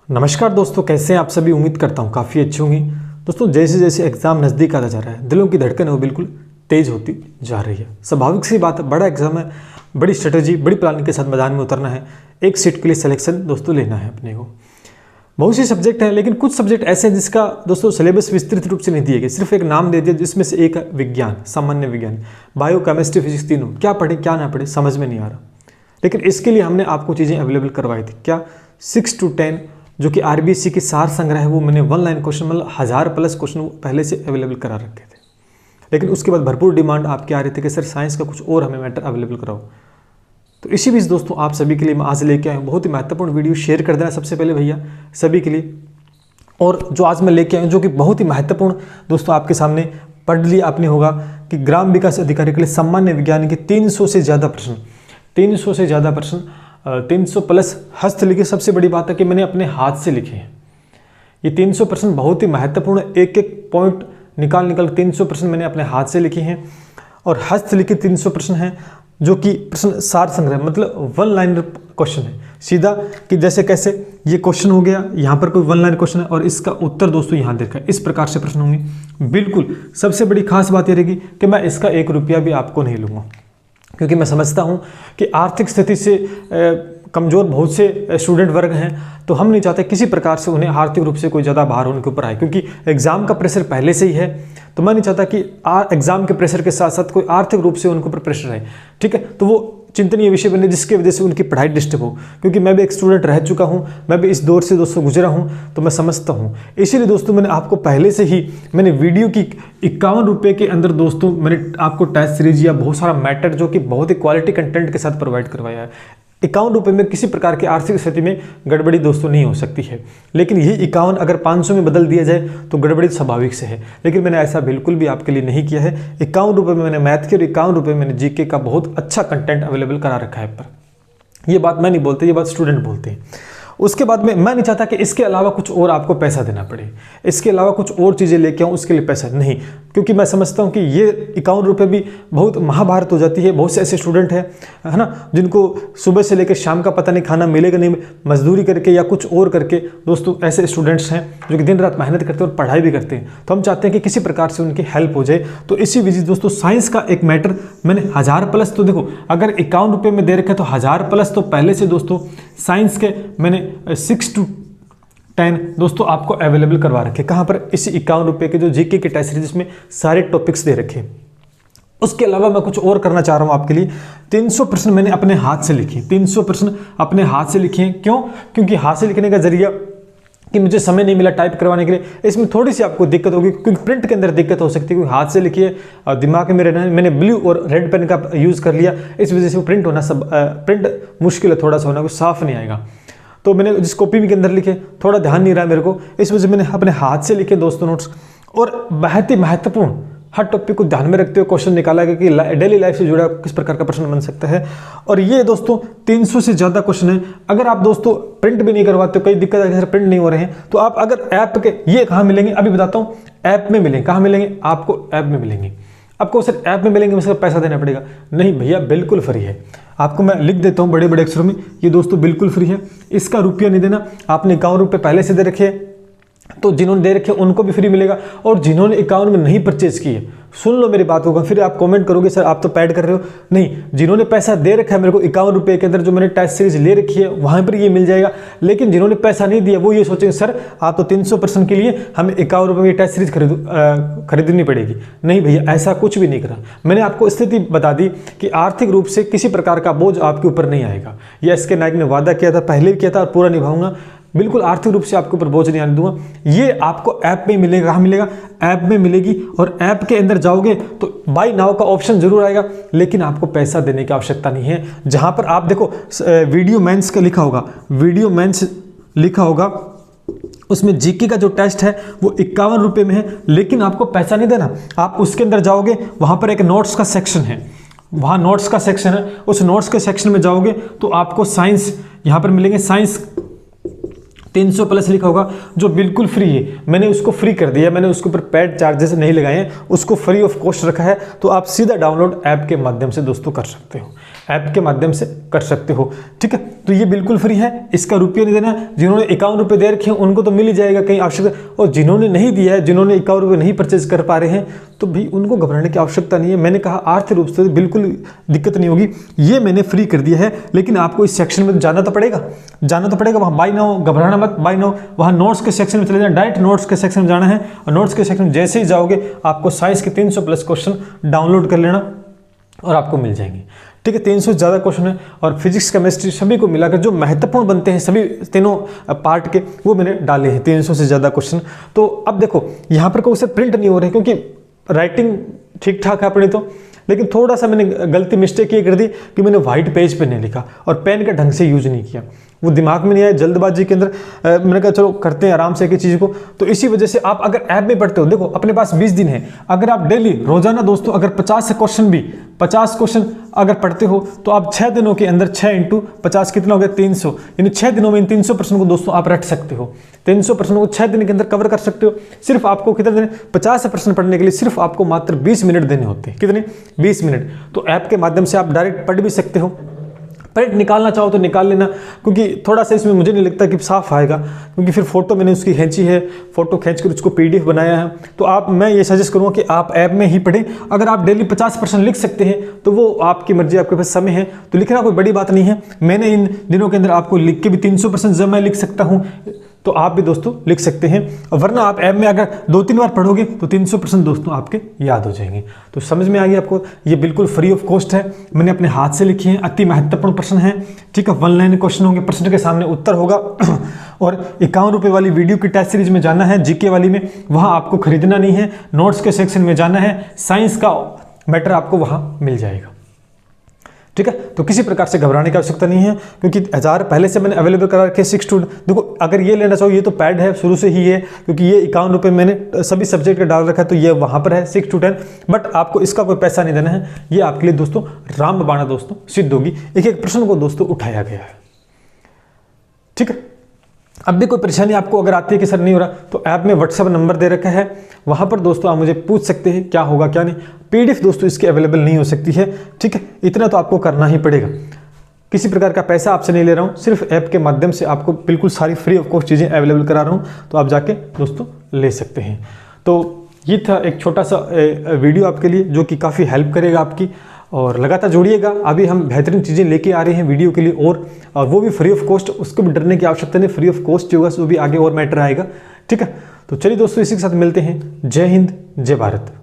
नमस्कार दोस्तों, कैसे हैं आप सभी। उम्मीद करता हूँ काफ़ी अच्छी होंगी। दोस्तों जैसे जैसे एग्ज़ाम नज़दीक आता जा रहा है, दिलों की धड़कन है वो बिल्कुल तेज़ होती जा रही है। स्वाभाविक सी बात है, बड़ा एग्जाम है, बड़ी स्ट्रेटजी, बड़ी प्लानिंग के साथ मैदान में उतरना है। एक सीट के लिए सिलेक्शन दोस्तों लेना है अपने को। बहुत सी सब्जेक्ट हैं, लेकिन कुछ सब्जेक्ट ऐसे हैं जिसका दोस्तों सिलेबस विस्तृत रूप से नहीं दिए गए, सिर्फ एक नाम दे दिया, जिसमें से एक है विज्ञान, सामान्य विज्ञान, बायो, केमिस्ट्री, फिजिक्स, तीनों। क्या पढ़े क्या ना पढ़े समझ में नहीं आ रहा। लेकिन इसके लिए हमने आपको चीज़ें अवेलेबल करवाई थी। क्या 6 to 10 जो कि आरबीएससी की सार संग्रह है, वो मैंने 1 लाइन क्वेश्चन मतलब 1000+ क्वेश्चन पहले से अवेलेबल करा रखे थे। लेकिन उसके बाद भरपूर डिमांड आपकी आ रही थी कि सर साइंस का कुछ और हमें मैटर अवेलेबल कराओ। तो इसी बीच दोस्तों आप सभी के लिए मैं आज लेके आया हूँ बहुत ही महत्वपूर्ण वीडियो। शेयर कर देना सबसे पहले भैया सभी के लिए। और जो आज मैं लेके आया हूँ जो कि बहुत ही महत्वपूर्ण दोस्तों आपके सामने पढ़ लिया आपने होगा कि ग्राम विकास अधिकारी के लिए सामान्य विज्ञान के 300 से ज़्यादा प्रश्न, 300 से ज़्यादा प्रश्न, 300+ हस्तलिखित। सबसे बड़ी बात है कि मैंने अपने हाथ से लिखे हैं। ये 300 प्रश्न बहुत ही महत्वपूर्ण, एक एक पॉइंट निकाल 300 प्रश्न मैंने अपने हाथ से लिखे हैं। और हस्तलिखित 300 प्रश्न हैं जो कि प्रश्न सार संग्रह मतलब 1 लाइनर क्वेश्चन है सीधा, कि जैसे कैसे ये क्वेश्चन हो गया, यहाँ पर कोई 1 लाइन क्वेश्चन है और इसका उत्तर दोस्तों यहाँ देखा, इस प्रकार से प्रश्न होंगे। बिल्कुल सबसे बड़ी खास बात ये रहेगी कि मैं इसका 1 रुपया भी आपको नहीं लूँगा, क्योंकि मैं समझता हूँ कि आर्थिक स्थिति से कमज़ोर बहुत से स्टूडेंट वर्ग हैं, तो हम नहीं चाहते किसी प्रकार से उन्हें आर्थिक रूप से कोई ज़्यादा भार उनके ऊपर आए, क्योंकि एग्ज़ाम का प्रेशर पहले से ही है। तो मैं नहीं चाहता कि एग्ज़ाम के प्रेशर के साथ साथ कोई आर्थिक रूप से उनके ऊपर प्रेशर आए। ठीक है, तो वो चिंतनीय विषय बने जिसकी वजह से उनकी पढ़ाई डिस्टर्ब हो, क्योंकि मैं भी एक स्टूडेंट रह चुका हूं, मैं भी इस दौर से दोस्तों गुजरा हूं, तो मैं समझता हूं। इसीलिए दोस्तों मैंने आपको पहले से ही मैंने वीडियो की 51 रुपये के अंदर दोस्तों मैंने आपको टेस्ट सीरीज या बहुत सारा मैटर जो कि बहुत ही क्वालिटी कंटेंट के साथ प्रोवाइड करवाया है। 51 रुपये में किसी प्रकार की आर्थिक स्थिति में गड़बड़ी दोस्तों नहीं हो सकती है। लेकिन यही 51 अगर 500 में बदल दिया जाए तो गड़बड़ी स्वाभाविक से है, लेकिन मैंने ऐसा बिल्कुल भी आपके लिए नहीं किया है। 51 रुपये में मैंने मैथ के और 51 रुपये में मैंने जीके का बहुत अच्छा कंटेंट अवेलेबल करा रखा है। पर ये बात मैं नहीं बोलते, ये बात स्टूडेंट बोलते हैं। उसके बाद में मैं नहीं चाहता कि इसके अलावा कुछ और आपको पैसा देना पड़े, इसके अलावा कुछ और चीज़ें लेके आऊँ उसके लिए पैसा नहीं, क्योंकि मैं समझता हूँ कि ये 51 रुपये भी बहुत महाभारत हो जाती है। बहुत से ऐसे स्टूडेंट हैं है ना, जिनको सुबह से लेकर शाम का पता नहीं खाना मिलेगा नहीं, मजदूरी करके या कुछ और करके दोस्तों ऐसे स्टूडेंट्स हैं जो कि दिन रात मेहनत करते हैं और पढ़ाई भी करते हैं। तो हम चाहते हैं कि किसी प्रकार से उनकी हेल्प हो जाए। तो इसी वजह दोस्तों साइंस का एक मैटर मैंने 1000+, तो देखो अगर 51 रुपये में दे रखे तो 1000+ तो पहले से दोस्तों साइंस के मैंने 6 to 10 दोस्तों आपको अवेलेबल करवा रखे। कहाँ पर? इसी 51 रुपये के जो जीके के टेस्ट सीरीज जिसमें सारे टॉपिक्स दे रखे। उसके अलावा मैं कुछ और करना चाह रहा हूँ आपके लिए। 300 प्रश्न मैंने अपने हाथ से लिखे, 300 प्रश्न अपने हाथ से लिखे हैं। क्यों? क्योंकि हाथ से लिखने का जरिया कि मुझे समय नहीं मिला टाइप करवाने के लिए, इसमें थोड़ी सी आपको दिक्कत होगी, क्योंकि प्रिंट के अंदर दिक्कत हो सकती है, क्योंकि हाथ से लिखिए और दिमाग में रहना। मैंने ब्लू और रेड पेन का यूज़ कर लिया, इस वजह से वो प्रिंट होना प्रिंट मुश्किल है, थोड़ा सा होना, कुछ साफ नहीं आएगा। तो मैंने जिस कॉपी के अंदर लिखे थोड़ा ध्यान नहीं रहा मेरे को, इस वजह से मैंने अपने हाथ से लिखे दोस्तों नोट्स। और बहुत ही महत्वपूर्ण हर टॉपिक को ध्यान में रखते हुए क्वेश्चन निकाला गया कि डेली लाइफ से जुड़ा किस प्रकार का प्रश्न बन सकता है। और ये दोस्तों 300 से ज़्यादा क्वेश्चन है। अगर आप दोस्तों प्रिंट भी नहीं करवाते, कई दिक्कत है प्रिंट नहीं हो रहे हैं, तो आप अगर ऐप के ये कहाँ मिलेंगे अभी बताता हूँ, ऐप में मिलेंगे। कहाँ मिलेंगे? आपको ऐप में मिलेंगे। आपको सिर्फ ऐप में मिलेंगे, सिर्फ पैसा देना पड़ेगा? नहीं भैया, बिल्कुल फ्री है। आपको मैं लिख देता हूँ बड़े बड़े अक्षरों में, ये दोस्तों बिल्कुल फ्री है, इसका रुपया नहीं देना। आपने 51 रुपये पहले से दे रखे हैं, तो जिन्होंने दे रखे उनको भी फ्री मिलेगा, और जिन्होंने 51 में नहीं परचेज किए, सुन लो मेरी बात होगा, फिर आप कमेंट करोगे सर आप तो पैड कर रहे हो। नहीं, जिन्होंने पैसा दे रखा है मेरे को 51 रुपये के अंदर जो मैंने टेस्ट सीरीज ले रखी है वहाँ पर ये मिल जाएगा। लेकिन जिन्होंने पैसा नहीं दिया वो ये सोचेंगे सर आप तो 300 प्रश्न के लिए हमें 51 रुपये की टेस्ट सीरीज खरीदनी पड़ेगी। नहीं भैया, ऐसा कुछ भी नहीं करा। मैंने आपको स्थिति बता दी कि आर्थिक रूप से किसी प्रकार का बोझ आपके ऊपर नहीं आएगा। यह एस के नायक ने वादा किया था, पहले भी किया था और पूरा निभाऊंगा। बिल्कुल आर्थिक रूप से आपके ऊपर बोझ नहीं आने दूंगा। ये आपको ऐप में मिलेगा। कहाँ मिलेगा? ऐप में मिलेगी। और ऐप के अंदर जाओगे तो बाय नाउ का ऑप्शन जरूर आएगा, लेकिन आपको पैसा देने की आवश्यकता नहीं है। जहां पर आप देखो वीडियो मेंस का लिखा होगा, वीडियो मेंस लिखा होगा, उसमें जीके का जो टेस्ट है वो 51 रुपये में है, लेकिन आपको पैसा नहीं देना। आप उसके अंदर जाओगे, वहां पर एक नोट्स का सेक्शन है, वहाँ नोट्स का सेक्शन है, उस नोट्स के सेक्शन में जाओगे तो आपको साइंस यहाँ पर मिलेंगे। साइंस 300+ लिखा होगा जो बिल्कुल फ्री है। मैंने उसको फ्री कर दिया, मैंने उसके ऊपर पेड चार्जेस नहीं लगाए हैं, उसको फ्री ऑफ कॉस्ट रखा है। तो आप सीधा डाउनलोड ऐप के माध्यम से दोस्तों कर सकते हो, ऐप के माध्यम से कर सकते हो। ठीक है, तो ये बिल्कुल फ्री है, इसका रुपये नहीं देना। जिन्होंने 51 रुपये दे रखे हैं उनको तो मिल ही जाएगा कहीं आवश्यकता, और जिन्होंने नहीं दिया है, जिन्होंने 51 रुपये नहीं परचेज कर पा रहे हैं, तो भी उनको घबराने की आवश्यकता नहीं है। मैंने कहा आर्थिक रूप से बिल्कुल दिक्कत नहीं होगी, ये मैंने फ्री कर दिया है। लेकिन आपको इस सेक्शन में जाना तो पड़ेगा, वहाँ बाय नाउ, घबराना मत, बाय नाउ, वहाँ नोट्स के सेक्शन में चले जाना, डायरेक्ट नोट्स के सेक्शन में जाना है। और नोट्स के सेक्शन में जैसे ही जाओगे आपको साइंस के 300 प्लस क्वेश्चन डाउनलोड कर लेना और आपको मिल जाएंगे। ठीक है, 300 से ज़्यादा क्वेश्चन है, और फिजिक्स केमिस्ट्री सभी को मिलाकर जो महत्वपूर्ण बनते हैं सभी तीनों पार्ट के, वो मैंने डाले हैं 300 से ज़्यादा क्वेश्चन। तो अब देखो यहाँ पर कोई से प्रिंट नहीं हो रहे, क्योंकि राइटिंग ठीक ठाक है अपनी तो, लेकिन थोड़ा सा मैंने गलती मिस्टेक ये कर दी कि मैंने व्हाइट पेज पे नहीं लिखा और पेन का ढंग से यूज नहीं किया, वो दिमाग में नहीं आया, जल्दबाजी के अंदर मैंने कहा चलो करते हैं आराम से एक चीज़ को। तो इसी वजह से आप अगर ऐप में पढ़ते हो, देखो अपने पास 20 दिन है, अगर आप डेली रोजाना दोस्तों अगर 50 क्वेश्चन अगर पढ़ते हो तो आप 6 दिनों के अंदर 6 × 50 कितना हो गया 300, यानी 6 दिनों में इन 300 प्रश्न को दोस्तों आप रट सकते हो। 300 प्रश्नों को 6 दिन के अंदर कवर कर सकते हो। सिर्फ आपको कितने देने, 50 प्रश्न पढ़ने के लिए सिर्फ आपको मात्र 20 मिनट देने होते हैं। कितने, 20 मिनट। तो ऐप के माध्यम से आप डायरेक्ट पढ़ भी सकते हो, प्रिंट निकालना चाहो तो निकाल लेना, क्योंकि थोड़ा सा इसमें मुझे नहीं लगता कि साफ आएगा, क्योंकि फिर फोटो मैंने उसकी खींची है, फोटो खींचकर उसको PDF बनाया है। तो मैं ये सजेस्ट करूँगा कि आप ऐप में ही पढ़ें। अगर आप डेली 50% लिख सकते हैं तो वो आपकी मर्जी, आपके पास समय है तो लिखना कोई बड़ी बात नहीं है। मैंने इन दिनों के अंदर आपको लिख के भी 300% जब मैं लिख सकता हूँ तो आप भी दोस्तों लिख सकते हैं, वरना आप ऐप में अगर 2-3 बार पढ़ोगे तो 300% दोस्तों आपके याद हो जाएंगे। तो समझ में आ गया आपको, ये बिल्कुल फ्री ऑफ कॉस्ट है, मैंने अपने हाथ से लिखी है, अति महत्वपूर्ण प्रश्न है। ठीक है, 1 लाइन क्वेश्चन होंगे, प्रश्न के सामने उत्तर होगा। और 51 रुपये वाली वीडियो की टेस्ट सीरीज में जाना है, जीके वाली में, वहाँ आपको खरीदना नहीं है, नोट्स के सेक्शन में जाना है, साइंस का मैटर आपको वहाँ मिल जाएगा। ठीक है, तो किसी प्रकार से घबराने की आवश्यकता नहीं है, क्योंकि 1000 पहले से मैंने अवेलेबल करा रखे 6 to, देखो अगर ये लेना चाहो ये तो पैड है शुरू से ही है, क्योंकि ये 51 रुपये मैंने सभी सब्जेक्ट का डाल रखा है, तो ये वहाँ पर है 6 to 10, बट आपको इसका कोई पैसा नहीं देना है। ये आपके लिए दोस्तों रामबाण दोस्तों सिद्ध होगी, एक प्रश्न को दोस्तों उठाया गया है। ठीक है, अब भी कोई परेशानी आपको अगर आती है कि सर नहीं हो रहा, तो ऐप में व्हाट्सएप नंबर दे रखा है, वहाँ पर दोस्तों आप मुझे पूछ सकते हैं क्या होगा क्या नहीं। PDF दोस्तों इसकी अवेलेबल नहीं हो सकती है। ठीक है, इतना तो आपको करना ही पड़ेगा, किसी प्रकार का पैसा आपसे नहीं ले रहा हूँ, सिर्फ ऐप के माध्यम से आपको बिल्कुल सारी फ्री ऑफ कॉस्ट चीज़ें अवेलेबल करा रहा हूँ, तो आप जाके दोस्तों ले सकते हैं। तो ये था एक छोटा सा वीडियो आपके लिए, जो कि काफ़ी हेल्प करेगा आपकी, और लगातार जुड़िएगा। अभी हम बेहतरीन चीज़ें लेके आ रहे हैं वीडियो के लिए, और वो भी फ्री ऑफ कॉस्ट, उसको भी डरने की आवश्यकता नहीं, फ्री ऑफ कॉस्ट जो होगा वो भी आगे और मैटर आएगा। ठीक है, तो चलिए दोस्तों इसी के साथ मिलते हैं। जय हिंद, जय भारत।